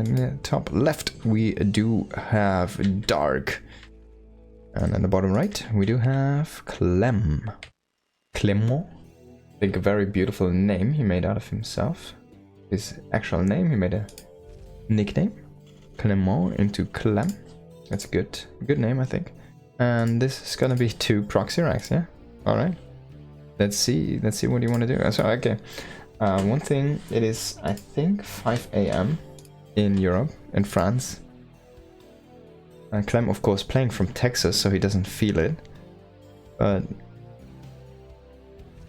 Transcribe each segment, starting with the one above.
in the top left we do have Dark. And in the bottom right we do have Clem. Clement? I think a very beautiful name he made out of himself. His actual name, he made a nickname. Clement into Clem. That's a good name, I think. And this is gonna be 2 proxy racks, yeah? Alright. Let's see what you want to do. So, okay. One thing, it is, I think, 5 AM in Europe, in France. And Clem, of course, playing from Texas, so he doesn't feel it. But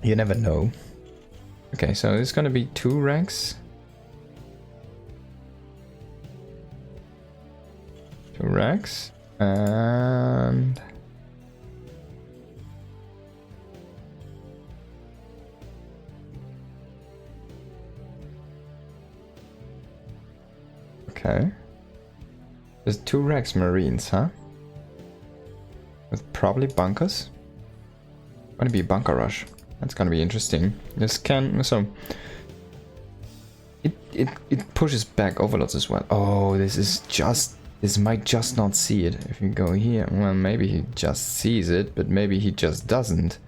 you never know. Okay, so it's gonna be 2 racks. 2 racks. And okay. There's 2 racks Marines, huh? With probably bunkers. Gonna be a bunker rush. That's gonna be interesting. This can so it pushes back overloads as well. Oh, this might just not see it. If you go here, well, maybe he just sees it, but maybe he just doesn't.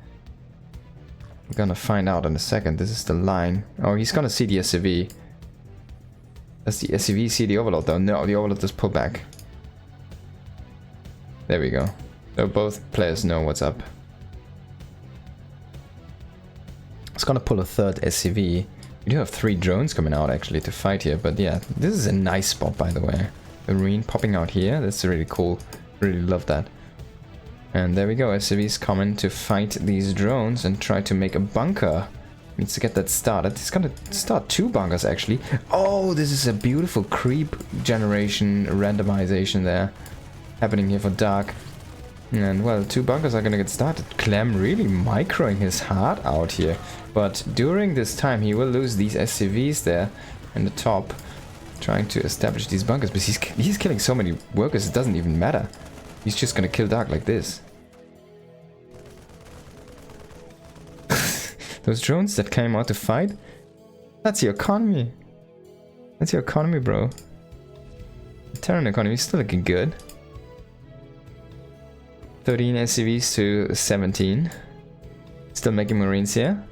We're gonna find out in a second. This is the line. Oh, he's gonna see the SCV. Does the SCV see the overload though? No, the overload just pull back. There we go. So both players know what's up. It's gonna pull a 3rd SCV. We do have 3 drones coming out actually to fight here, but yeah, this is a nice spot by the way. The Marine popping out here, that's really cool. Really love that. And there we go, SCV's coming to fight these drones and try to make a bunker. Needs to get that started. He's gonna start 2 bunkers actually. Oh, this is a beautiful creep generation randomization there happening here for Dark. And well, 2 bunkers are gonna get started. Clem really microing his heart out here. But during this time he will lose these SCVs there in the top, trying to establish these bunkers. But he's killing so many workers it doesn't even matter. He's just gonna kill Dark like this. Those drones that came out to fight, that's your economy. That's your economy, bro. The Terran economy is still looking good. 13 SCVs to 17. Still making Marines here.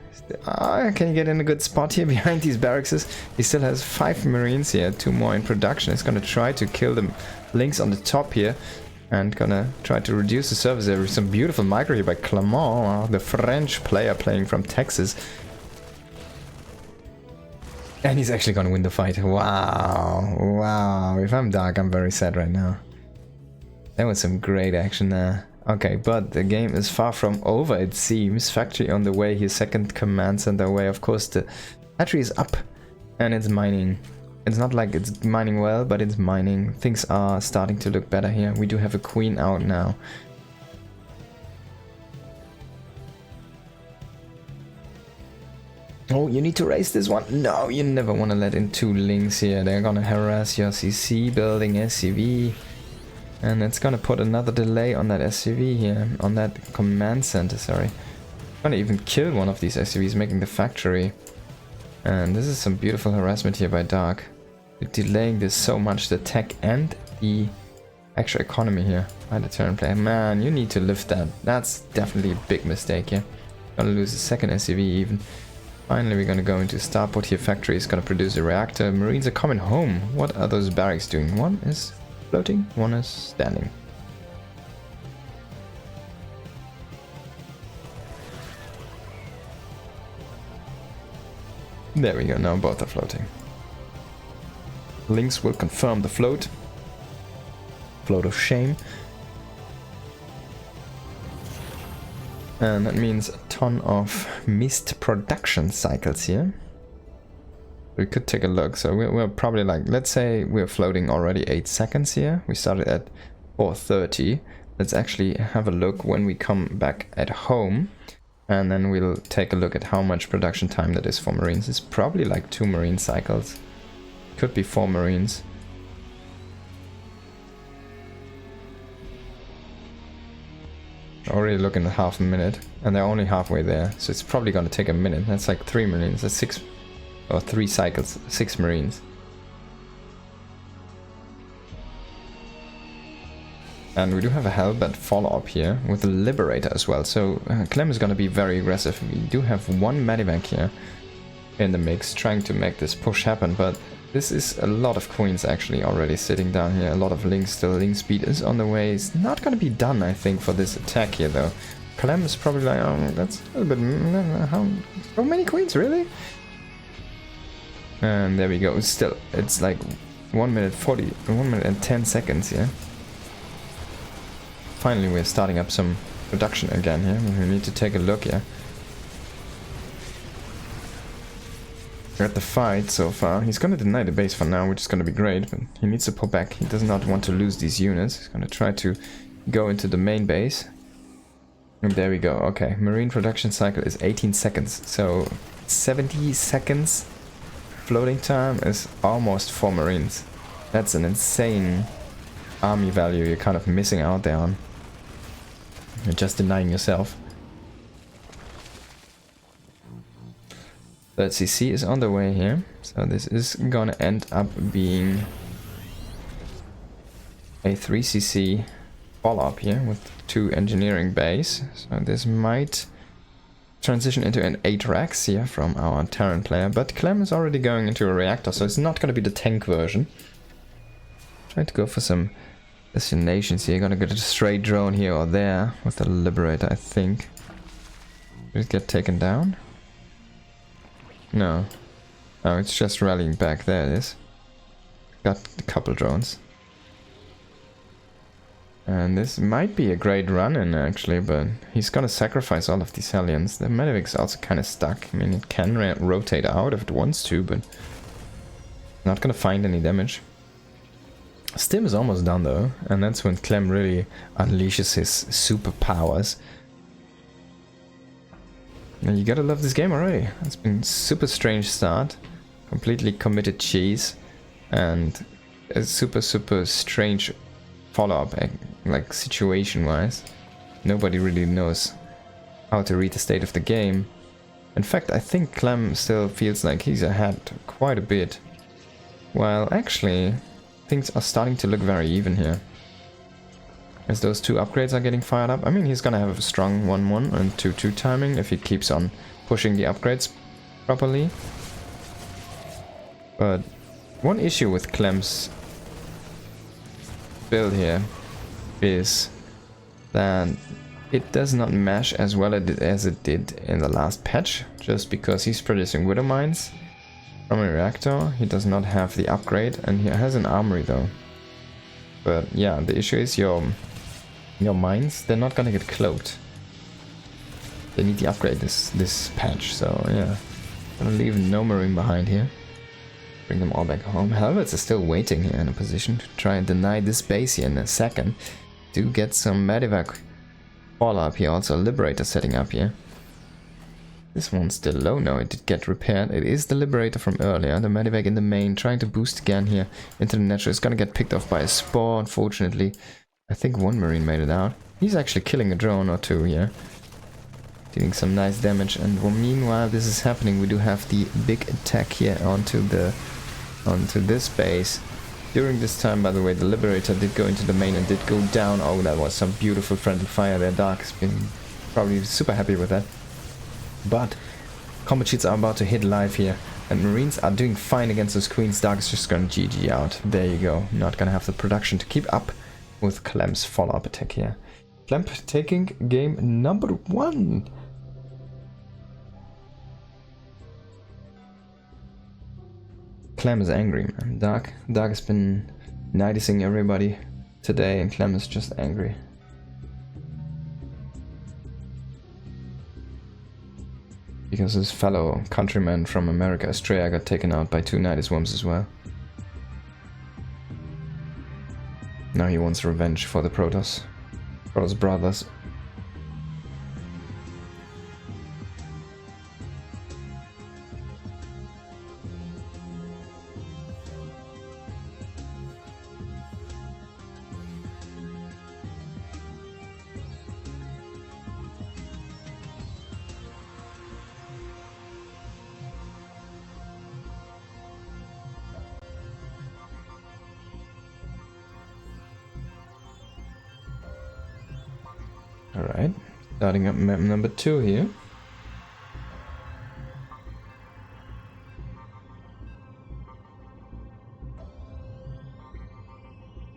Can you get in a good spot here behind these barracks? He still has 5 Marines here, 2 more in production. He's gonna try to kill the links on the top here. And gonna try to reduce the surface area. Some beautiful micro here by Clement, the French player playing from Texas. And he's actually gonna win the fight. Wow. Wow. If I'm Dark, I'm very sad right now. That was some great action there. Okay, but the game is far from over, it seems. Factory on the way, his 2nd command center away. Of course, the battery is up and it's mining. It's not like it's mining well, but it's mining. Things are starting to look better here. We do have a queen out now. Oh, you need to raise this one. No, you never want to let in 2 links here. They're gonna harass your CC building SCV. And it's gonna put another delay on that SCV here. On that command center, sorry. Gonna even kill one of these SCVs, making the factory. And this is some beautiful harassment here by Dark. We're delaying this so much, the tech and the actual economy here by the Terran player. Man, you need to lift that. That's definitely a big mistake here. Gonna lose the 2nd SCV even. Finally, we're gonna go into starport here. Factory is gonna produce a reactor. Marines are coming home. What are those barracks doing? One is floating, one is standing. There we go, now both are floating. Links will confirm the float. Float of shame. And that means a ton of missed production cycles here. We could take a look. So we're probably like, let's say we're floating already 8 seconds here. We started at 4:30. Let's actually have a look when we come back at home. And then we'll take a look at how much production time that is for Marines. It's probably like 2 Marine cycles. Could be 4 Marines. Already looking at half a minute. And they're only halfway there. So it's probably going to take a minute. That's like 3 Marines. That's 6 or 3 cycles. 6 Marines. And we do have a Halberd follow-up here with the Liberator as well. So Clem is going to be very aggressive. We do have one Medivac here in the mix trying to make this push happen. But this is a lot of queens actually already sitting down here. A lot of links still. Link speed is on the way. It's not going to be done, I think, for this attack here though. Clem is probably like, oh, that's a little bit... How many queens, really? And there we go. Still, it's like 1 minute 10 seconds here. Finally, we're starting up some production again here. We need to take a look here at the fight so far. He's going to deny the base for now, which is going to be great, but he needs to pull back. He does not want to lose these units. He's going to try to go into the main base. And there we go. Okay, marine production cycle is 18 seconds, so 70 seconds floating time is almost 4 marines. That's an insane army value you're kind of missing out there on. You're just denying yourself. 3rd CC is on the way here, so this is gonna end up being a 3cc follow-up here with 2 engineering base. So this might transition into an 8 racks here from our Terran player, but Clem is already going into a reactor, so it's not gonna be the tank version. Trying to go for some destinations here. Gonna get a straight drone here or there with the Liberator, I think. Did it get taken down? No. Oh, it's just rallying back. There it is. Got a couple drones. And this might be a great run-in actually, but he's gonna sacrifice all of these Hellions. The Medivac's also kind of stuck. I mean, it can rotate out if it wants to, but not gonna find any damage. Stim is almost done though, and that's when Clem really unleashes his superpowers. And you gotta love this game already. It's been super strange start, completely committed cheese, and a super strange follow-up, like situation-wise. Nobody really knows how to read the state of the game. In fact, I think Clem still feels like he's ahead quite a bit, while actually things are starting to look very even here. As those 2 upgrades are getting fired up. I mean, he's gonna have a strong 1-1 and 2-2 timing if he keeps on pushing the upgrades properly. But one issue with Clem's build here is that it does not mesh as well as it did in the last patch, just because he's producing Widow Mines from a reactor. He does not have the upgrade, and he has an armory though. But yeah, the issue is your mines, they're not gonna get cloaked. They need the upgrade this patch, so yeah. Gonna leave no marine behind here. Bring them all back home. Helvets are still waiting here in a position to try and deny this base here in a second. Do get some Medivac follow-up here, also a Liberator setting up here. This one's still low. No, it did get repaired. It is the Liberator from earlier. The Medivac in the main, trying to boost again here into the natural. It's gonna get picked off by a Spore, unfortunately. I think 1 marine made it out. He's actually killing a drone or 2 here. Dealing some nice damage. And meanwhile this is happening, we do have the big attack here onto this base. During this time, by the way, the Liberator did go into the main and did go down. Oh, that was some beautiful friendly fire there. Dark has been probably super happy with that. But combat sheets are about to hit live here, and Marines are doing fine against those Queens. Dark is just going to GG out. There you go. Not going to have the production to keep up with Clem's follow-up attack here. Clem taking game number 1. Clem is angry, man. Dark has been noticing everybody today, and Clem is just angry. Because his fellow countryman from America, Australia, got taken out by 2 Nidus Worms as well. Now he wants revenge for the Protoss brothers. Alright, starting up map number 2 here.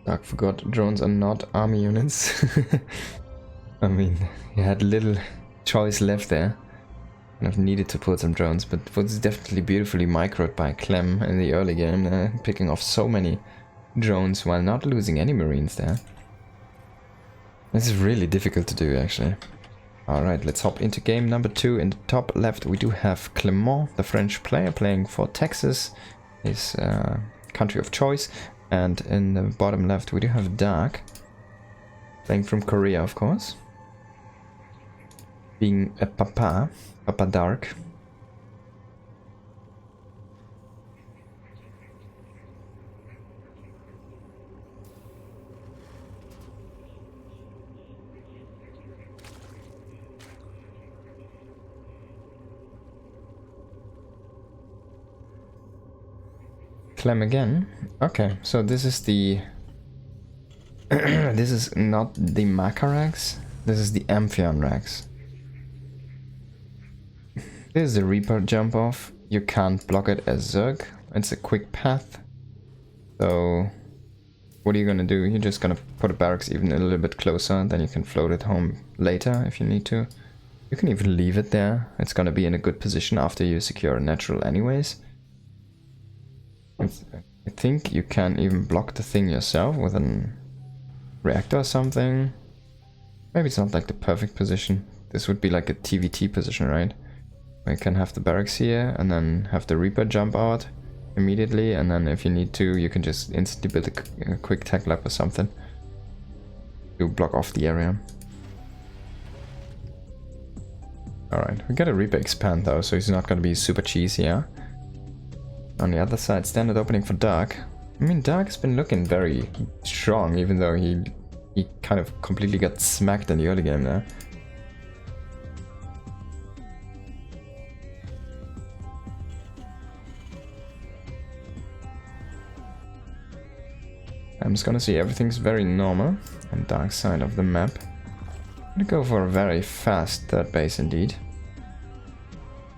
I forgot drones are not army units. I mean, he had little choice left there. And I've needed to put some drones, but it was definitely beautifully microed by Clem in the early game, picking off so many drones while not losing any marines there. This is really difficult to do, actually. Alright, let's hop into game number 2. In the top left we do have Clement, the French player, playing for Texas, his country of choice. And in the bottom left we do have Dark, playing from Korea, of course. Being a Papa Dark. Clem again. Okay, so this is the this is not the Macarax, this is the Amphion Rax. This is the Reaper jump off. You can't block it as Zerg. It's a quick path. So what are you gonna do? You're just gonna put a barracks even a little bit closer, then you can float it home later if you need to. You can even leave it there. It's gonna be in a good position after you secure a natural anyways. I think you can even block the thing yourself with a reactor or something. Maybe it's not like the perfect position. This would be like a TVT position, right? We can have the barracks here and then have the Reaper jump out immediately, and then if you need to, you can just instantly build a quick tech lab or something to block off the area. Alright, we got a Reaper expand though, so he's not gonna be super cheesy, yeah? On the other side, standard opening for Dark. I mean, Dark's been looking very strong, even though he kind of completely got smacked in the early game there. I'm just gonna see everything's very normal on Dark side of the map. I'm gonna go for a very fast third base indeed.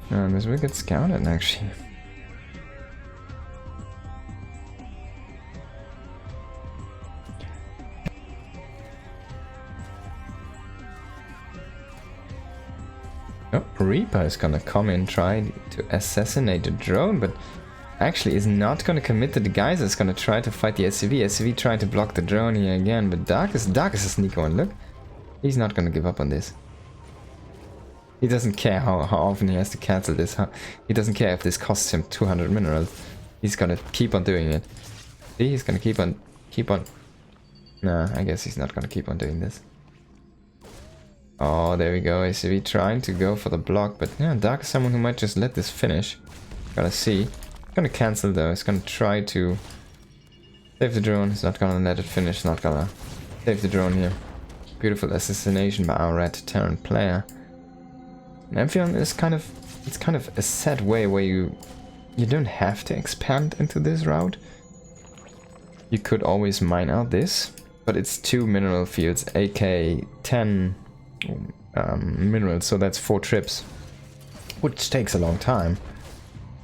And this will get scouted actually. Oh, Reaper is gonna come in, try to assassinate the drone, but actually is not gonna commit to the guys. Is gonna try to fight the SCV. SCV trying to block the drone here again, but Dark is a sneaky one. Look, he's not gonna give up on this. He doesn't care how often he has to cancel this. He doesn't care if this costs him 200 minerals. He's gonna keep on doing it. See, he's gonna keep on. Nah, I guess he's not gonna keep on doing this. Oh, there we go. SCV trying to go for the block, but yeah, Dark is someone who might just let this finish. Gotta see. He's gonna cancel though. He's gonna try to save the drone. He's not gonna let it finish. Not gonna save the drone here. Beautiful assassination by our red Terran player. And Amphion is kind of a sad way where you don't have to expand into this route. You could always mine out this, but it's 2 mineral fields, aka 10 minerals, so that's 4 trips, which takes a long time.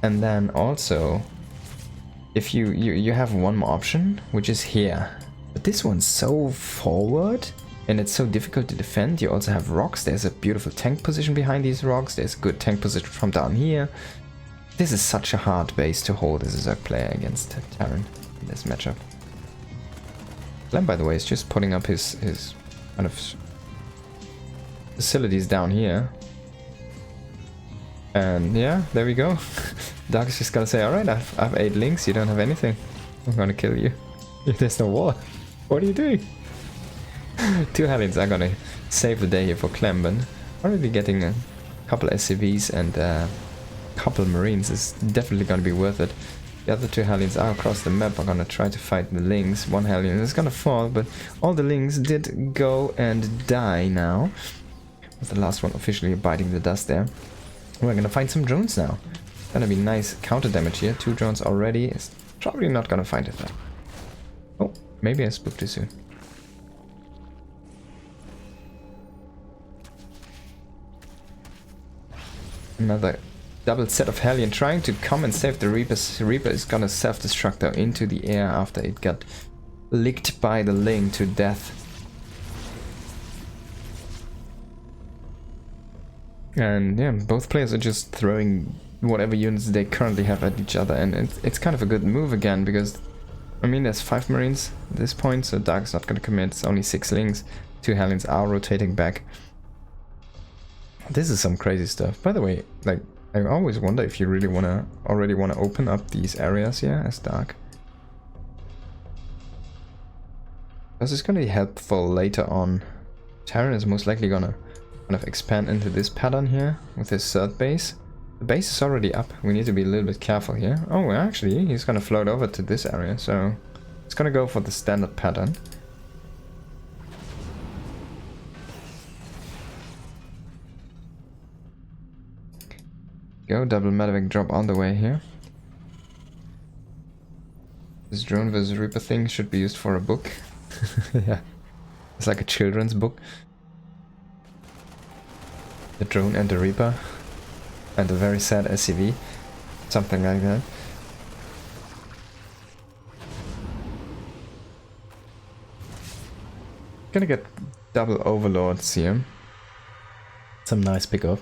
And then also, if you have one more option, which is here, but this one's so forward and it's so difficult to defend. You also have rocks. There's a beautiful tank position behind these rocks. There's a good tank position from down here. This is such a hard base to hold as a Zerg player against Terran in this matchup. Clem, by the way, is just putting up his kind of facilities down here. And yeah, there we go. Dark is just gonna say, alright, I've 8 links, you don't have anything. I'm gonna kill you. There's no wall. What are you doing? 2 Hellions are gonna save the day here for Clem, but already getting a couple SCVs and a couple Marines is definitely gonna be worth it. The other 2 Hellions are across the map, are gonna try to fight the Lings. 1 Hellion is gonna fall, but all the Lings did go and die now. With the last one officially biting the dust there. We're gonna find some drones now. Gonna be nice counter damage here. 2 drones already. It's probably not gonna find it though. Oh, maybe I spooked too soon. Another double set of Hellion trying to come and save the Reapers. Reaper is gonna self-destruct though into the air after it got licked by the Ling to death. And yeah, both players are just throwing whatever units they currently have at each other, and it's kind of a good move again, because I mean there's 5 Marines at this point, so Dark's not gonna commit. It's only 6 Lings. 2 Hellions are rotating back. This is some crazy stuff. By the way, like, I always wonder if you really already wanna open up these areas here as Dark. Because it's gonna be helpful later on. Terran is most likely gonna kind of expand into this pattern here with his third base. The base is already up. We need to be a little bit careful here. Oh, actually, he's gonna float over to this area, so it's gonna go for the standard pattern. Go, double medevac drop on the way here. This drone versus Reaper thing should be used for a book. Yeah, it's like a children's book. The drone and the Reaper. And a very sad SCV. Something like that. Gonna get double overlords here. Some nice pickup.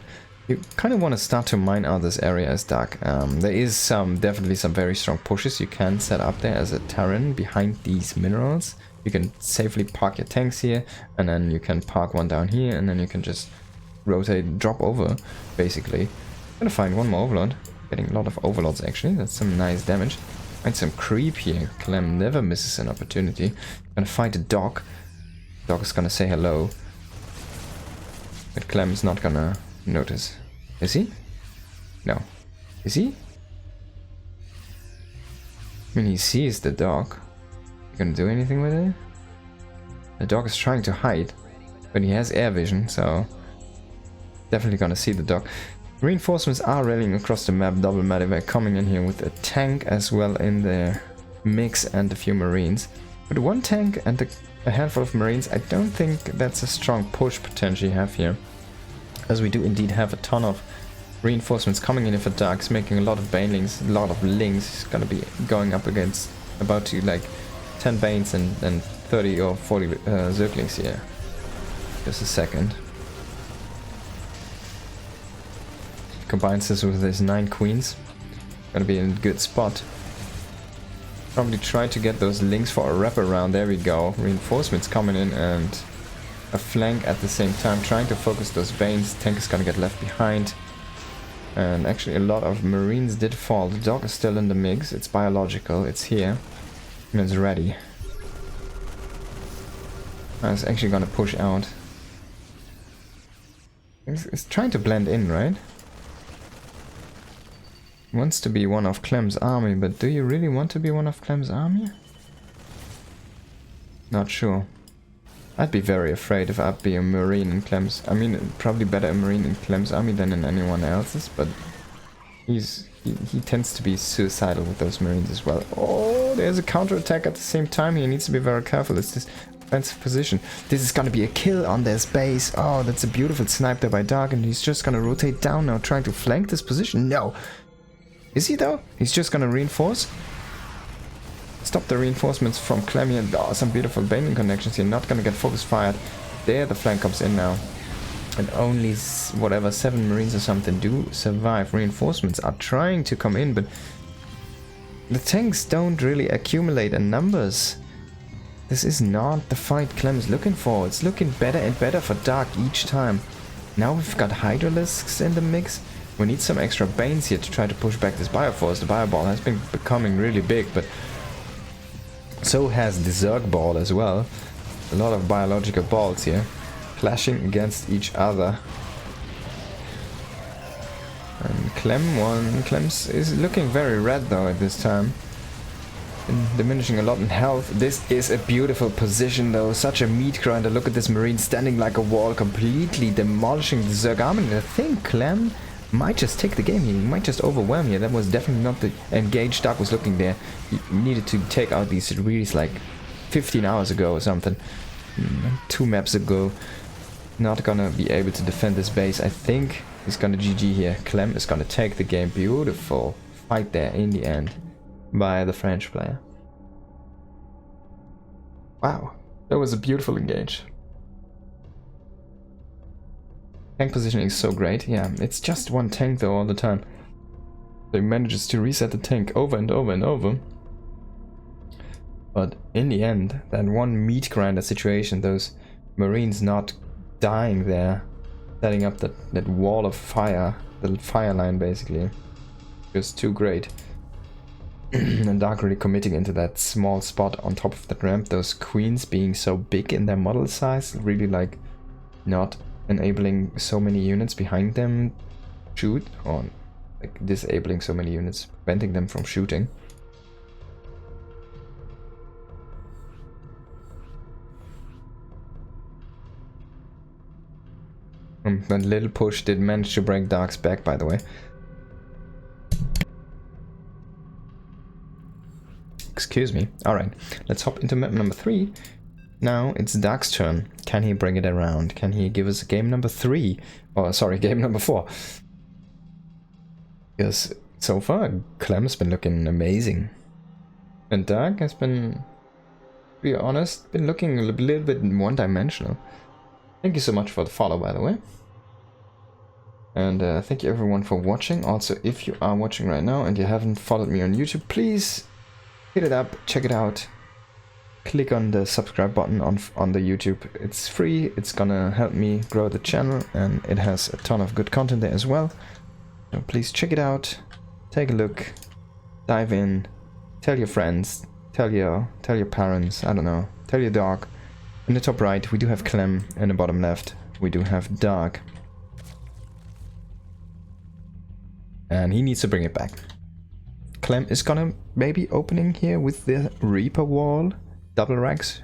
You kind of want to start to mine out this area as Dark. There is definitely some very strong pushes you can set up there as a Terran behind these minerals. You can safely park your tanks here, and then you can park one down here, and then you can just rotate, drop over, basically. Gonna find one more overlord. Getting a lot of overlords actually. That's some nice damage. Find some creep here. Clem never misses an opportunity. Gonna find a dog. Dog is gonna say hello. But Clem is not gonna notice. Is he? No. Is he? I mean, he sees the dog. You gonna do anything with it? The dog is trying to hide, but he has air vision, so definitely gonna see the dog. Reinforcements are rallying across the map. Double medevac coming in here with a tank as well in their mix and a few Marines. With one tank and a handful of Marines, I don't think that's a strong push potential you have here. As we do indeed have a ton of reinforcements coming in for Darks, making a lot of Banelings, a lot of Lings. He's gonna be going up against about to like 10 Banes and 30 or 40 Zerglings here. Just a second. Combines this with his 9 Queens. Gonna be in a good spot. Probably try to get those Lings for a wraparound. There we go. Reinforcements coming in and a flank at the same time, trying to focus those Banes. Tank is gonna get left behind. And actually a lot of Marines did fall. The dog is still in the mix. It's biological. It's here. And it's ready. It's actually gonna push out. It's trying to blend in, right? Wants to be one of Clem's army, but do you really want to be one of Clem's army? Not sure. I'd be very afraid if I'd be a Marine in Clem's... I mean, probably better a Marine in Clem's army than in anyone else's, but he tends to be suicidal with those Marines as well. Oh, there's a counterattack at the same time. He needs to be very careful. It's this offensive position. This is gonna be a kill on their base. Oh, that's a beautiful snipe there by Dark, and he's just gonna rotate down now, trying to flank this position. No! Is he though? He's just gonna reinforce? Stop the reinforcements from Clem here. Oh, some beautiful Baneling connections here. Not gonna get focus fired. There the flank comes in now. And only whatever 7 Marines or something do survive. Reinforcements are trying to come in, but the tanks don't really accumulate in numbers. This is not the fight Clem is looking for. It's looking better and better for Dark each time. Now we've got Hydralisks in the mix. We need some extra Banes here to try to push back this Bioforce. The Bioball has been becoming really big, but so has the Zerg Ball as well. A lot of biological balls here, clashing against each other. And Clem's is looking very red though at this time. And diminishing a lot in health. This is a beautiful position though, such a meat grinder. Look at this Marine standing like a wall, completely demolishing the Zerg army. And I think Clem might just take the game here. He might just overwhelm here. That was definitely not the engaged Dark was looking there. He needed to take out these Rees like 15 hours ago or something. 2 maps ago. Not gonna be able to defend this base. I think He's gonna GG here. Clem is gonna take the game. Beautiful fight there in the end by the French player. Wow, that was a beautiful engage. Tank positioning is so great. Yeah, it's just one tank though all the time. So he manages to reset the tank over and over and over. But in the end, that one meat grinder situation, those Marines not dying there, setting up that wall of fire, the fire line basically, just too great. And Dark really committing into that small spot on top of that ramp, those queens being so big in their model size, really like not enabling so many units behind them shoot, or like disabling so many units, preventing them from shooting. That little push did manage to break Dark's back, by the way. Excuse me. Alright, let's hop into map number 3. Now it's Dark's turn. Can he bring it around? Can he give us game number 3? Or sorry, game number 4. Because so far, Clem's been looking amazing. And Dark has been, to be honest, been looking a little bit one-dimensional. Thank you so much for the follow, by the way. And thank you everyone for watching. Also, if you are watching right now and you haven't followed me on YouTube, please hit it up, check it out. Click on the subscribe button on the YouTube. It's free, it's gonna help me grow the channel, and it has a ton of good content there as well. So please check it out, take a look, dive in, tell your friends, tell your parents, I don't know, tell your dog. In the top right, we do have Clem. In the bottom left, we do have Dark. And he needs to bring it back. Clem is gonna maybe opening here with the Reaper wall. Double racks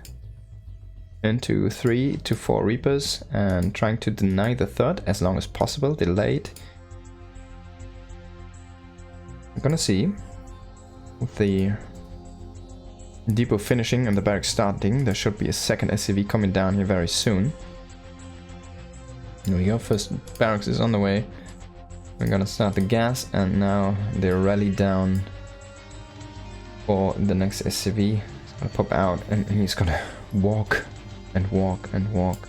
into 3 to 4 Reapers and trying to deny the third as long as possible. Delayed. I'm gonna see with the depot finishing and the barracks starting, there should be a second SCV coming down here very soon. Here we go, first barracks is on the way. We're gonna start the gas, and now they rally down for the next SCV. He's gonna pop out and he's gonna walk and walk and walk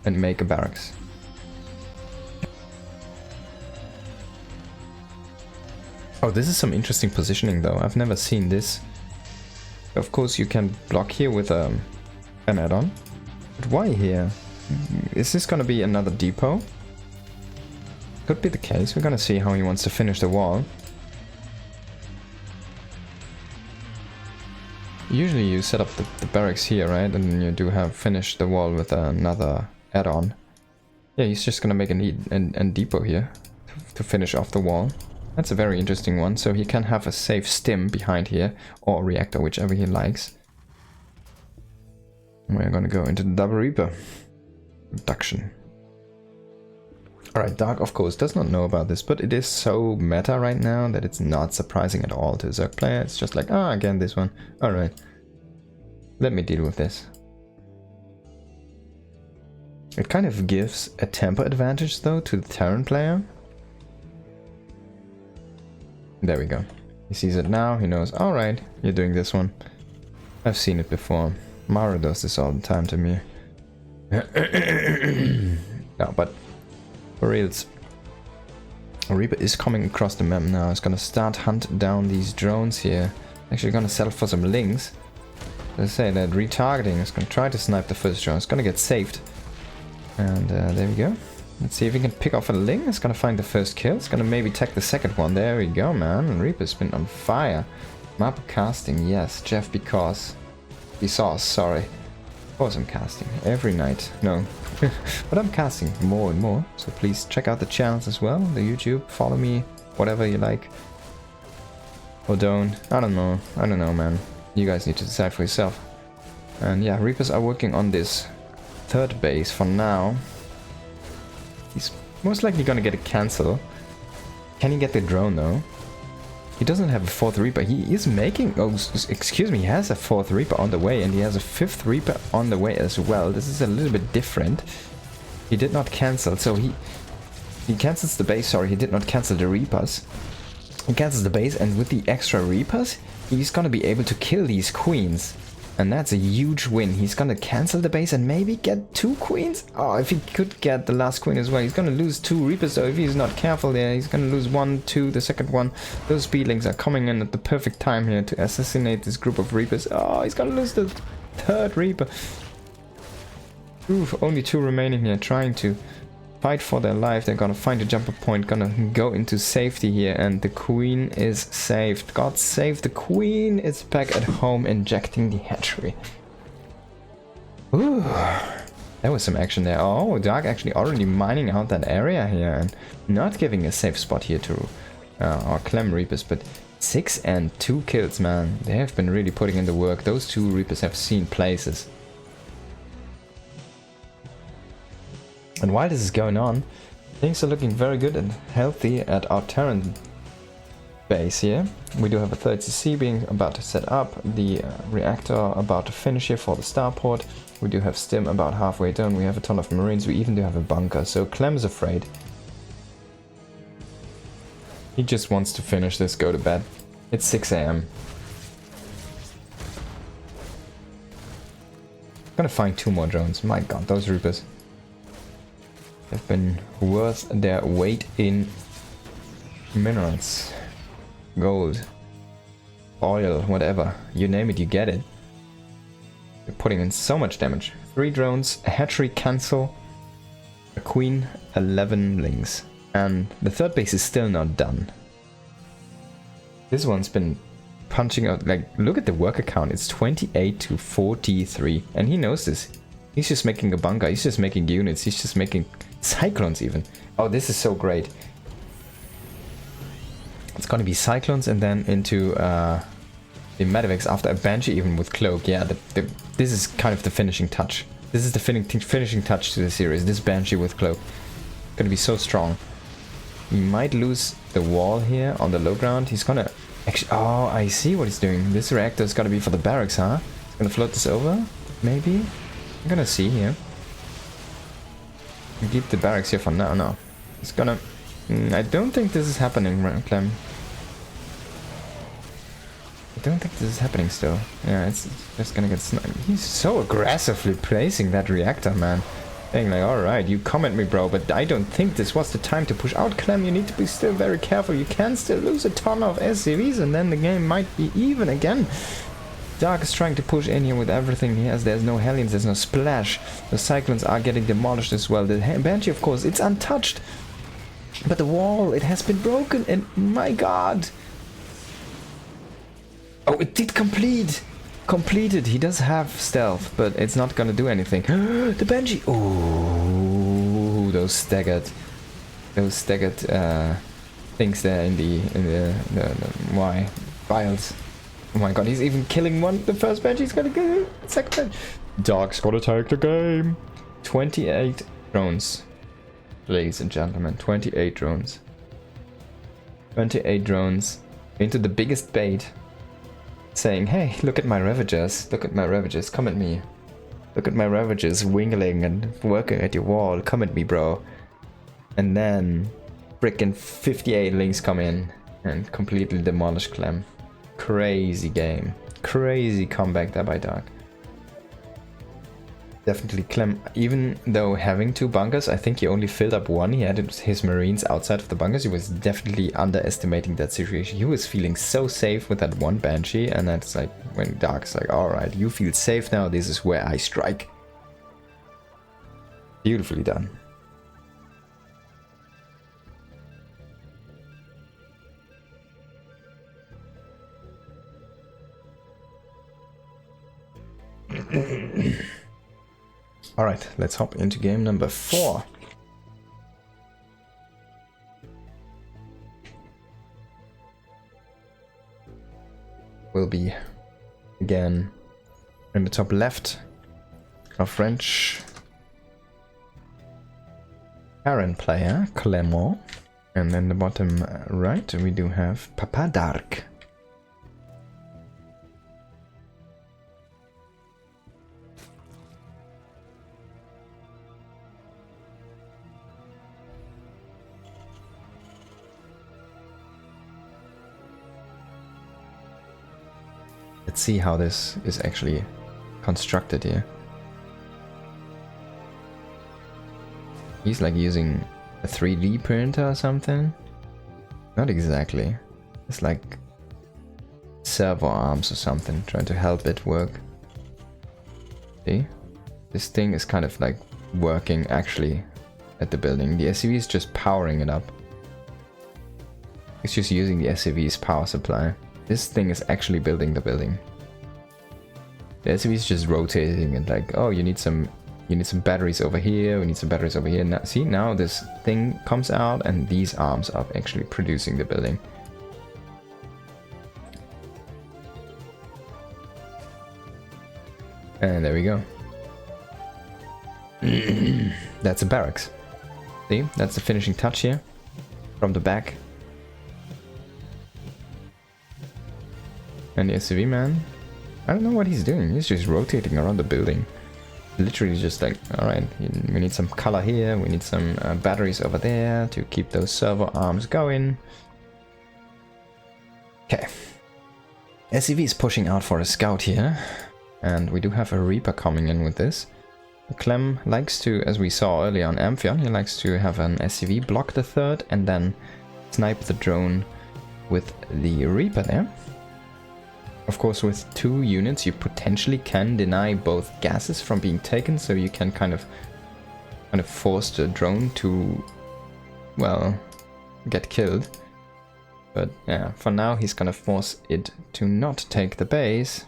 and make a barracks. Oh, this is some interesting positioning though. I've never seen this. Of course you can block here with an add-on. But why here? Is this gonna be another depot? Could be the case. We're gonna see how he wants to finish the wall. Usually you set up the barracks here, right? And then you do have finish the wall with another add-on. Yeah, he's just gonna make a depot here to finish off the wall. That's a very interesting one, so he can have a safe stim behind here, or reactor, whichever he likes. We're gonna go into the double Reaper reduction. Alright, Dark of course does not know about this, but it is so meta right now that it's not surprising at all to a Zerg player. It's just like, ah, again this one. Alright, let me deal with this. It kind of gives a tempo advantage though to the Terran player. There we go. He sees it now, he knows, alright, you're doing this one. I've seen it before. Mara does this all the time to me. No, but for reals, Reaper is coming across the map now. It's gonna start hunt down these drones here. Actually gonna settle for some links. Let's say that retargeting is gonna try to snipe the first drone. It's gonna get saved. And there we go. Let's see if we can pick off a Ling. It's gonna find the first kill. It's gonna maybe tech the second one. There we go, man. And Reaper's been on fire. Mapu casting, yes. Jeff, because he saw us, sorry. Of course I'm casting. Every night. No. But I'm casting more and more. So please check out the channels as well. The YouTube. Follow me. Whatever you like. Or don't. I don't know. I don't know, man. You guys need to decide for yourself. And yeah, Reapers are working on this third base for now. He's most likely gonna get a cancel. Can he get the drone though? He doesn't have a fourth Reaper. He is making... Oh, excuse me. He has a fourth Reaper on the way, and he has a fifth Reaper on the way as well. This is a little bit different. He did not cancel, so he cancels the base, sorry, he did not cancel the Reapers. He cancels the base, and with the extra Reapers, he's gonna be able to kill these queens. And that's a huge win. He's gonna cancel the base and maybe get 2 queens. Oh, if he could get the last queen as well, he's gonna lose 2 Reapers, so if he's not careful there, he's gonna lose 1, 2, the second one. Those speedlings are coming in at the perfect time here to assassinate this group of Reapers. Oh, he's gonna lose the 3rd Reaper. Oof, only 2 remaining here, trying to fight for their life. They're gonna find a jumper point, gonna go into safety here, and the queen is saved. God save the queen is back at home injecting the hatchery. Ooh, there was some action there. Oh, Dark actually already mining out that area here and not giving a safe spot here to our Clem Reapers, but 6 and 2 kills, man. They have been really putting in the work. Those 2 Reapers have seen places. And while this is going on, things are looking very good and healthy at our Terran base here. We do have a 3rd CC being about to set up, the reactor about to finish here for the starport. We do have Stim about halfway done, we have a ton of Marines, we even do have a bunker, so Clem's afraid. He just wants to finish this, go to bed. It's 6 AM. Gonna find 2 more drones, my god, those Reapers have been worth their weight in minerals, gold, oil, whatever. You name it, you get it. They're putting in so much damage. 3 drones, a hatchery cancel, a queen, 11 lings. And the 3rd base is still not done. This one's been punching out, like, look at the worker count. It's 28 to 43. And he knows this. He's just making a bunker, he's just making units, he's just making cyclones even. Oh, this is so great. It's gonna be cyclones and then into the Medivacs after a Banshee even with Cloak. Yeah, this is kind of the finishing touch. This is the finishing touch to the series. This Banshee with Cloak. Gonna be so strong. He might lose the wall here on the low ground. He's gonna... Actually, oh, I see what he's doing. This reactor is gonna be for the barracks, huh? He's gonna float this over? Maybe? I'm gonna see here. We keep the barracks here for now. No, it's gonna... I don't think this is happening, Clem. I don't think this is happening still. Yeah, it's just gonna get sniped. He's so aggressively placing that reactor, man. Saying like, alright, you come at me, bro, but I don't think this was the time to push out, Clem. You need to be still very careful. You can still lose a ton of SCVs and then the game might be even again. Dark is trying to push in here with everything he has. There's no Hellions, there's no Splash. The Cyclones are getting demolished as well. The Banshee, of course, it's untouched. But the wall, it has been broken and my god. Oh, it did complete. Completed. He does have stealth, but it's not gonna do anything. The Banshee. Oh, those staggered things there in the vials. Oh my god, he's even killing one. The first Banshee's gonna kill the second Banshee. Dark's gonna take the game. 28 drones, ladies and gentlemen. 28 drones. 28 drones into the biggest bait. Saying, hey, look at my Ravagers. Look at my Ravagers. Come at me. Look at my Ravagers wingling and working at your wall. Come at me, bro. And then frickin' 58 links come in and completely demolish Clem. Crazy game. Crazy comeback there by Dark. Definitely Clem, even though having 2 bunkers, I think he only filled up 1. He had his Marines outside of the bunkers. He was definitely underestimating that situation. He was feeling so safe with that 1 Banshee, and that's like when Dark's like, alright, you feel safe now, this is where I strike. Beautifully done. Alright, let's hop into game number 4. Will be again in the top left, our French Terran player, Clement. And then the bottom right we do have Papa Dark. Let's see how this is actually constructed here. He's like using a 3D printer or something? Not exactly. It's like servo arms or something, trying to help it work. See? This thing is kind of like working actually at the building. The SCV is just powering it up. It's just using the SCV's power supply. This thing is actually building the building. The SCV is just rotating and like, oh, you need some batteries over here, we need some batteries over here. Now, see, now this thing comes out and these arms are actually producing the building. And there we go. That's a barracks. See, that's the finishing touch here from the back. And the SCV man, I don't know what he's doing. He's just rotating around the building. Literally just like, alright, we need some color here, we need some batteries over there to keep those servo arms going. Okay. SCV is pushing out for a scout here. And we do have a Reaper coming in with this. Clem likes to, as we saw earlier on Amphion, he likes to have an SCV block the third and then snipe the drone with the Reaper there. Of course, with 2 units you potentially can deny both gases from being taken, so you can kind of force the drone to, well, get killed. But yeah, for now he's gonna force it to not take the base.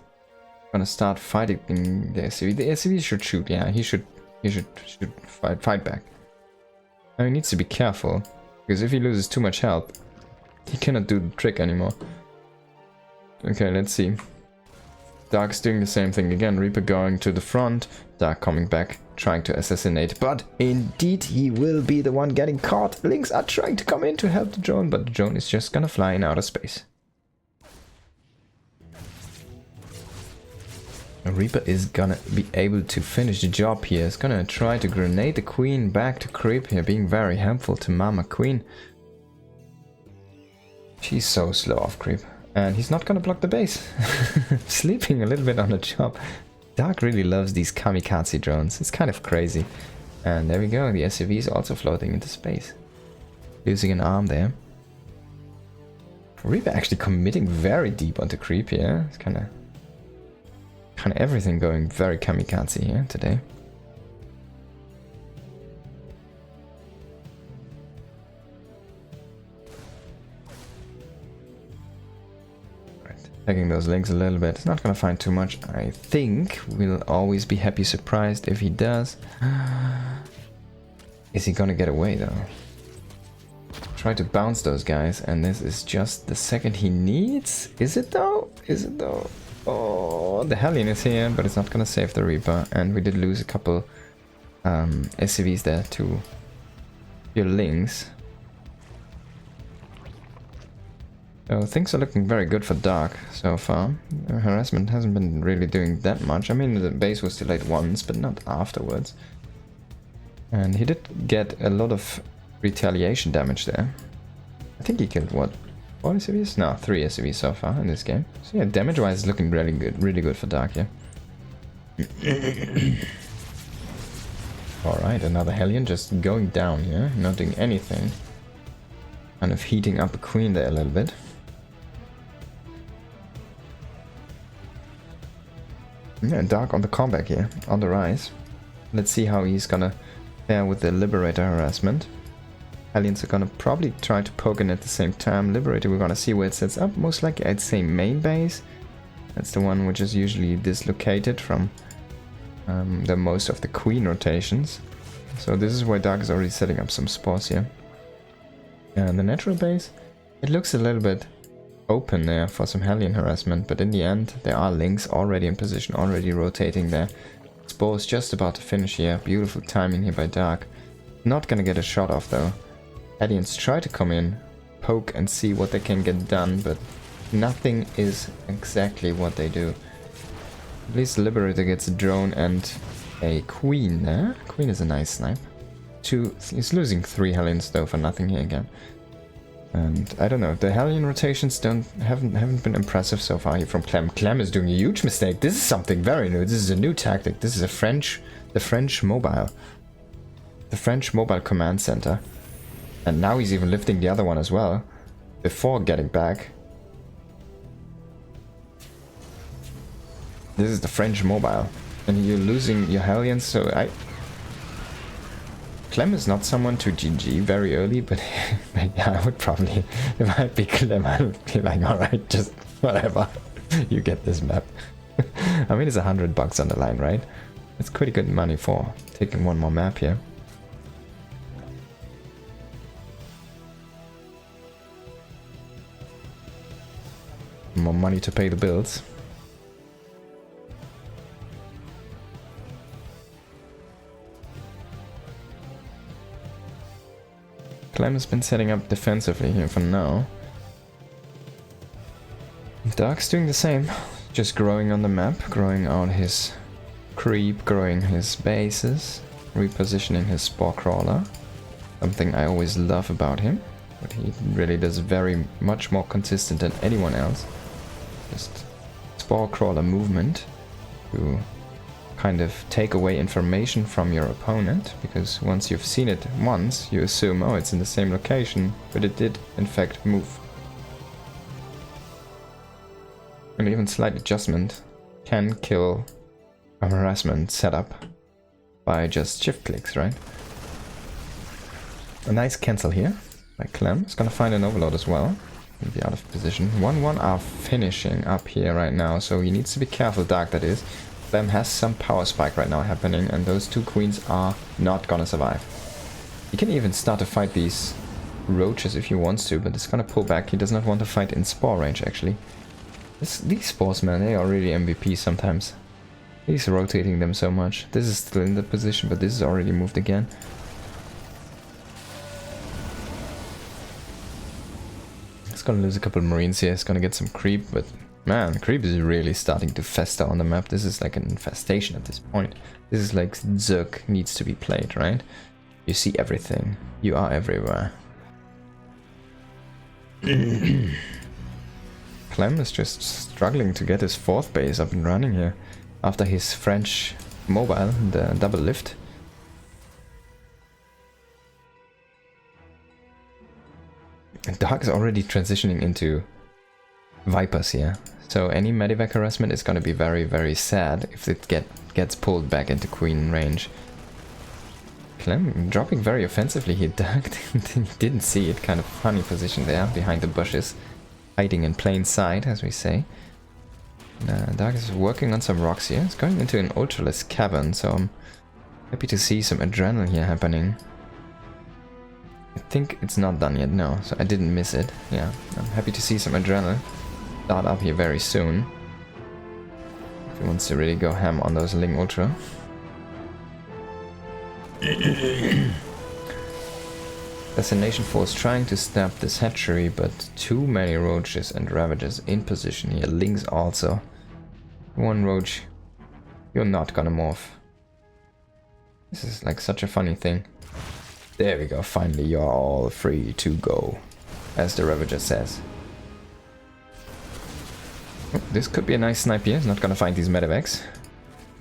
Gonna start fighting the SCV. The SCV should shoot, yeah, he should fight back. Now he needs to be careful, because if he loses too much health, he cannot do the trick anymore. Okay, let's see. Dark's doing the same thing again. Reaper going to the front. Dark coming back, trying to assassinate. But indeed, he will be the one getting caught. Lynx are trying to come in to help the drone, but the drone is just gonna fly in outer space. Reaper is gonna be able to finish the job here. He's gonna try to grenade the queen back to creep here, being very helpful to Mama Queen. She's so slow off creep. And he's not gonna block the base. Sleeping a little bit on the job. Dark really loves these kamikaze drones. It's kind of crazy. And there we go. The SCV is also floating into space. Losing an arm there. Reaper actually committing very deep onto creep here. It's kind of everything going very kamikaze here today. Taking those links a little bit. It's not gonna find too much. I think we'll always be happy surprised if he does. Is he gonna get away though? Try to bounce those guys, and this is just the second he needs. Is it though? Is it though? Oh, the Hellion is here, but it's not gonna save the Reaper, and we did lose a couple SCVs there to your links. So things are looking very good for Dark so far. Harassment hasn't been really doing that much. I mean, the base was delayed once, but not afterwards. And he did get a lot of retaliation damage there. I think he killed, what, 4 SCVs? No, 3 SCVs so far in this game. So yeah, damage-wise it's looking really good for Dark here. Alright, another Hellion just going down here, not doing anything. Kind of heating up the Queen there a little bit. Yeah, Dark on the comeback here, on the rise. Let's see how he's gonna fare with the Liberator harassment. Hellions are gonna probably try to poke in at the same time. Liberator, we're gonna see where it sets up. Most likely I'd say main base. That's the one which is usually dislocated from the most of the Queen rotations. So this is where Dark is already setting up some spores here. And the natural base, it looks a little bit open there for some Hellion harassment, but in the end there are links already in position, already rotating there. Spores just about to finish here. Beautiful timing here by Dark. Not gonna get a shot off though. Hellions try to come in, poke and see what they can get done, but nothing is exactly what they do. At least the Liberator gets a drone and a Queen there. Queen is a nice snipe. He's losing 3 Hellions though for nothing here again. And I don't know, the Hellion rotations haven't been impressive so far here from Clem. Clem is doing a huge mistake. This is something very new. This is a new tactic. This is the French mobile command center. And now he's even lifting the other one as well before getting back. This is the French mobile, and you're losing your Hellions, so Clem is not someone to GG very early, but yeah, I would probably, if I'd be Clem, I would be like, alright, just whatever, you get this map. I mean, it's $100 on the line, right? It's pretty good money for taking one more map here. More money to pay the bills. Clem has been setting up defensively here for now. Dark's doing the same, just growing on the map, growing out his creep, growing his bases, repositioning his spore crawler. Something I always love about him, but he really does very much more consistent than anyone else. Just spore crawler movement to kind of take away information from your opponent, because once you've seen it once, you assume, oh, it's in the same location, but it did in fact move. And even slight adjustment can kill a harassment setup by just shift clicks, right? A nice cancel here by Clem. He's gonna find an overload as well. Be out of position. 1-1 are finishing up here right now, so he needs to be careful, Dark that is. Clem has some power spike right now happening, and those two queens are not gonna survive. He can even start to fight these roaches if he wants to, but it's gonna pull back. He does not want to fight in spore range, actually. These spores, man, they are really MVP sometimes. He's rotating them so much. This is still in the position, but this is already moved again. He's gonna lose a couple of marines here. He's gonna get some creep, but man, creep is really starting to fester on the map. This is like an infestation at this point. This is like Zerg needs to be played, right? You see everything. You are everywhere. Clem is just struggling to get his fourth base up and running here after his French mobile, the double lift. And Dark is already transitioning into Vipers here. So any medevac harassment is going to be very, very sad if it gets pulled back into Queen range. Clem dropping very offensively here. Dark didn't see it. Kind of funny position there behind the bushes. Hiding in plain sight, as we say. Dark is working on some rocks here. It's going into an ultraless cavern, so I'm happy to see some adrenaline here happening. I think it's not done yet, no, so I didn't miss it. Yeah, I'm happy to see some adrenaline start up here very soon. If he wants to really go ham on those Ling Ultra. Assassination Force trying to stab this hatchery, but too many roaches and ravagers in position here. Lings also. One roach, you're not gonna morph. This is like such a funny thing. There we go, finally you're all free to go, as the Ravager says. Oh, this could be a nice snipe here, he's not gonna find these medevacs.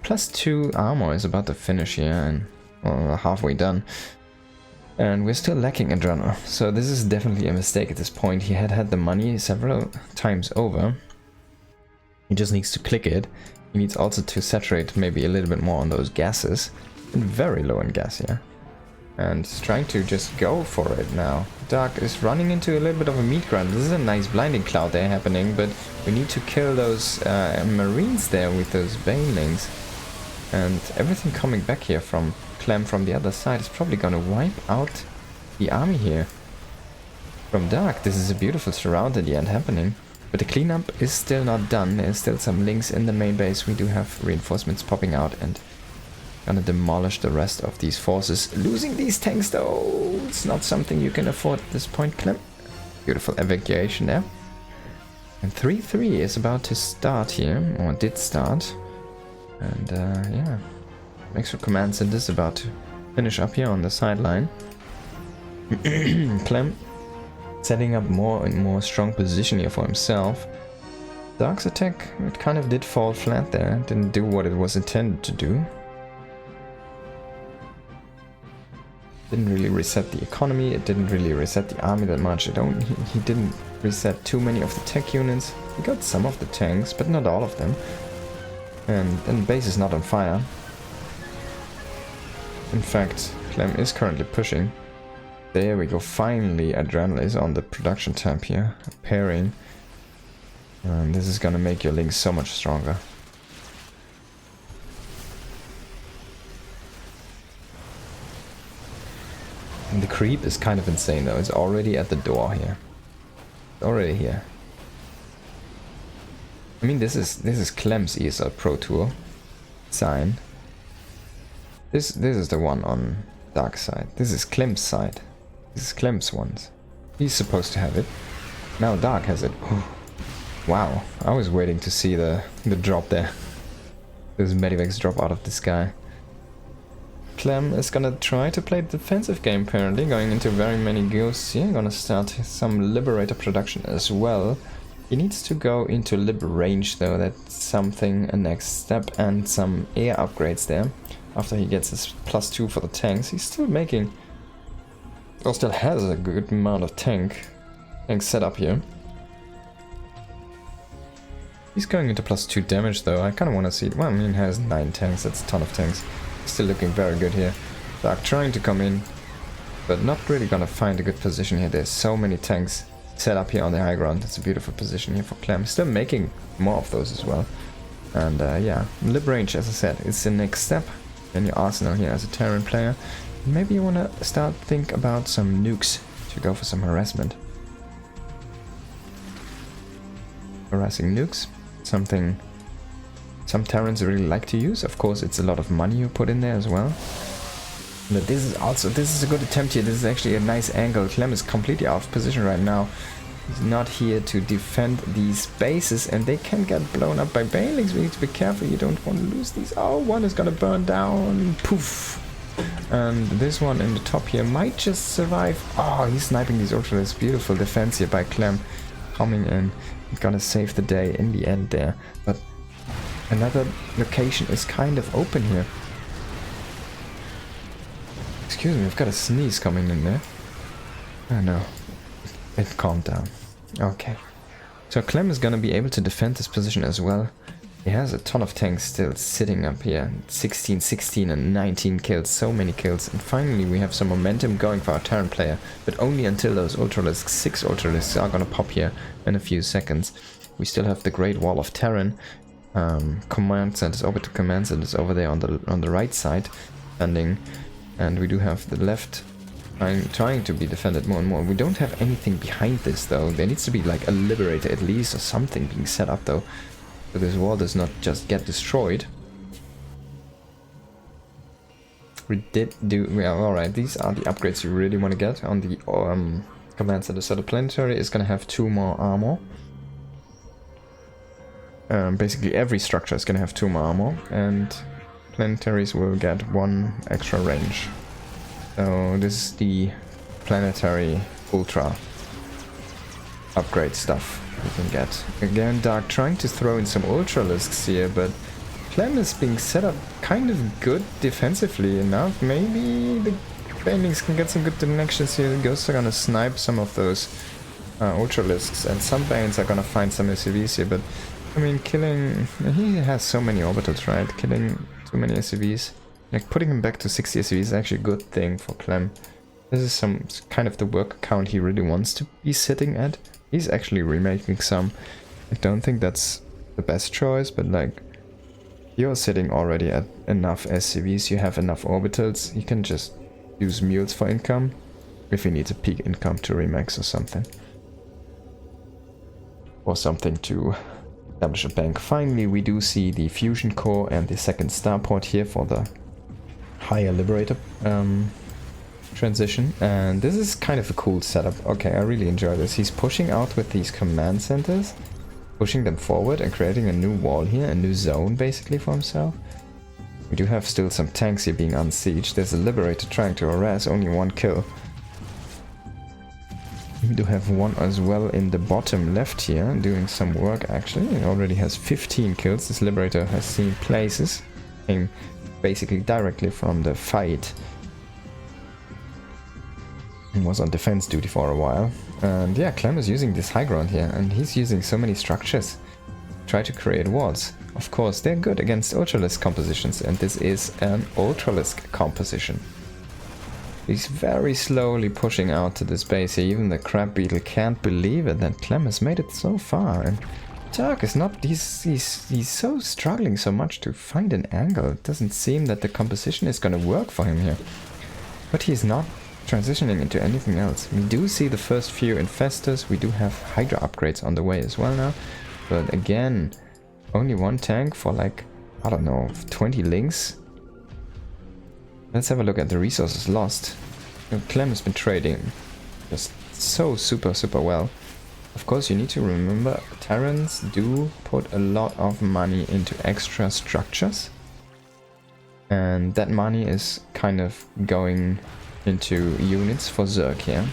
+2 armor is about to finish here, and well, halfway done. And we're still lacking adrenaline, so this is definitely a mistake at this point. He had the money several times over. He just needs to click it. He needs also to saturate maybe a little bit more on those gases. And very low in gas here. And trying to just go for it now. Dark is running into a little bit of a meat grind. This is a nice blinding cloud there happening, but we need to kill those marines there with those banelings. And everything coming back here from Clem from the other side is probably gonna wipe out the army here. From Dark, this is a beautiful surround at the end happening. But the cleanup is still not done. There's still some links in the main base. We do have reinforcements popping out and gonna demolish the rest of these forces. Losing these tanks though, it's not something you can afford at this point, Clem. Beautiful evacuation there. And 3-3 is about to start here, or did start. And yeah, Extra Command Center is about to finish up here on the sideline. Clem setting up more and more strong position here for himself. Dark's attack, it kind of did fall flat there, didn't do what it was intended to do. Didn't really reset the economy, it didn't really reset the army that much. He didn't reset too many of the tech units. He got some of the tanks, but not all of them. And the base is not on fire. In fact, Clem is currently pushing. There we go, finally Adrenaline is on the production tab here, pairing. And this is gonna make your link so much stronger. And the creep is kind of insane though, it's already at the door here. It's already here. I mean, this is Clem's ESL Pro Tour sign. This is the one on Dark side. This is Clem's side. This is Clem's ones. He's supposed to have it. Now Dark has it. Wow, I was waiting to see the drop there. This Medivacs drop out of the sky. Clem is gonna try to play the defensive game apparently, going into very many ghosts here. Gonna start some Liberator production as well. He needs to go into Lib range though, that's something, a next step, and some air upgrades there. After he gets his +2 for the tanks, he's still making, or still has a good amount of tanks set up here. He's going into +2 damage though, I kind of want to see it. Well, I mean, he has 9 tanks, that's a ton of tanks. Still looking very good here. Dark trying to come in, but not really gonna find a good position here. There's so many tanks set up here on the high ground. That's a beautiful position here for Clem. Still making more of those as well. And yeah, Lib range, as I said, is the next step in your arsenal here as a Terran player. Maybe you want to start think about some nukes to go for some harassment. Harassing nukes, something some Terrans really like to use. Of course, it's a lot of money you put in there as well. But this is a good attempt here. This is actually a nice angle. Clem is completely out of position right now. He's not here to defend these bases, and they can get blown up by banelings. We need to be careful. You don't want to lose these. Oh, one is gonna burn down. Poof. And this one in the top here might just survive. Oh, he's sniping these ultras. Beautiful defense here by Clem. Coming in. Gonna save the day in the end there. But another location is kind of open here. Excuse me, I've got a sneeze coming in there. Oh no. It calmed down. Okay. So Clem is gonna be able to defend this position as well. He has a ton of tanks still sitting up here. 16, 16 and 19 kills. So many kills. And finally we have some momentum going for our Terran player. But only until those Ultralisks, 6 Ultralisks are gonna pop here in a few seconds. We still have the Great Wall of Terran. Command centers, orbital command centers over there on the right side. Standing. And we do have the left trying to be defended more and more. We don't have anything behind this though. There needs to be like a Liberator at least or something being set up though. So this wall does not just get destroyed. We did do... Well, alright, these are the upgrades you really want to get on the command center. So the planetary is going to have 2 more armor. Basically every structure is going to have 2 more armor. And planetaries will get 1 extra range. So this is the planetary ultra upgrade stuff we can get. Again, Dark trying to throw in some Ultralisks here, but Clem is being set up kind of good defensively enough. Maybe the Banelings can get some good connections here. The Ghosts are gonna snipe some of those Ultralisks, and some Banes are gonna find some SCVs here, but I mean, killing... He has so many orbitals, right? Killing too many SCVs. Like, putting him back to 60 SCVs is actually a good thing for Clem. This is some kind of the work count he really wants to be sitting at. He's actually remaking some. I don't think that's the best choice, but like, you're sitting already at enough SCVs, you have enough orbitals, you can just use mules for income, if you need a peak income to remax or something. Or something to establish a bank. Finally, we do see the fusion core and the second starport here for the higher Liberator transition, and this is kind of a cool setup. Okay, I really enjoy this. He's pushing out with these command centers, pushing them forward and creating a new wall here, a new zone basically for himself. We do have still some tanks here being unsieged. There's a Liberator trying to harass, only 1 kill. We do have one as well in the bottom left here, doing some work actually. It already has 15 kills. This Liberator has seen places. Came basically directly from the fight. He was on defense duty for a while. And yeah, Clem is using this high ground here, and he's using so many structures. Try to create walls. Of course, they're good against Ultralisk compositions, and this is an Ultralisk composition. He's very slowly pushing out to this base here. Even the Crab Beetle can't believe it that Clem has made it so far. And Turk is not... He's so struggling so much to find an angle. It doesn't seem that the composition is going to work for him here. But he's not transitioning into anything else. We do see the first few infestors. We do have Hydra upgrades on the way as well now. But again, only one tank for like, I don't know, 20 links. Let's have a look at the resources lost. Clem has been trading just so super well. Of course, you need to remember Terrans do put a lot of money into extra structures. And that money is kind of going into units for Zerg here.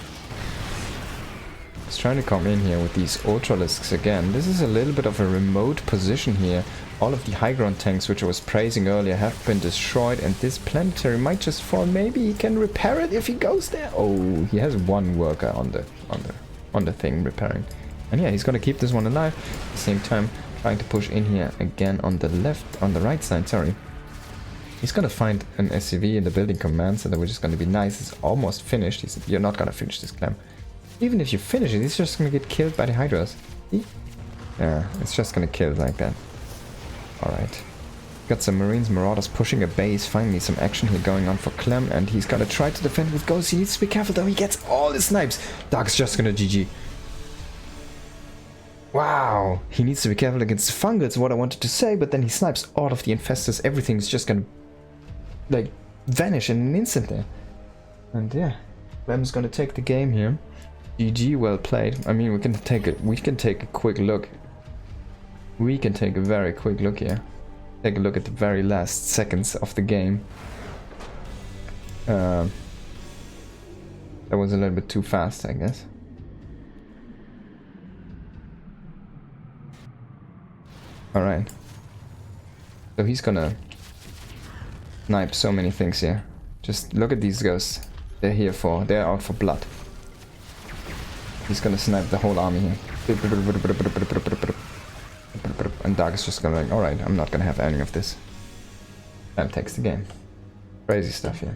He's trying to come in here with these Ultralisks again. This is a little bit of a remote position here. All of the high ground tanks, which I was praising earlier, have been destroyed, and this planetary might just fall. Maybe he can repair it if he goes there. Oh, he has one worker on the thing repairing. And yeah, he's gonna keep this one alive. At the same time, trying to push in here again on the right side, sorry. He's gonna find an SCV in the building command, so that we're just gonna be nice. It's almost finished. He said, you're not gonna finish this, Clem. Even if you finish it, he's just gonna get killed by the Hydras. Yeah, it's just gonna kill it like that. Alright. Got some Marines, Marauders pushing a base. Finally some action here going on for Clem, and he's gotta try to defend with ghosts. He needs to be careful though, he gets all the snipes. Dark's just gonna GG. Wow! He needs to be careful against Fungus, what I wanted to say, but then he snipes all of the infestors. Everything's just gonna like vanish in an instant there. And yeah, Clem's gonna take the game here. GG, well played. I mean, we can take a quick look. We can take a very quick look here. Take a look at the very last seconds of the game. That was a little bit too fast, I guess. Alright. So he's gonna snipe so many things here. Just look at these ghosts. They're out for blood. He's gonna snipe the whole army here. And Dark is just gonna like, alright, I'm not gonna have any of this. That takes the game. Crazy stuff here.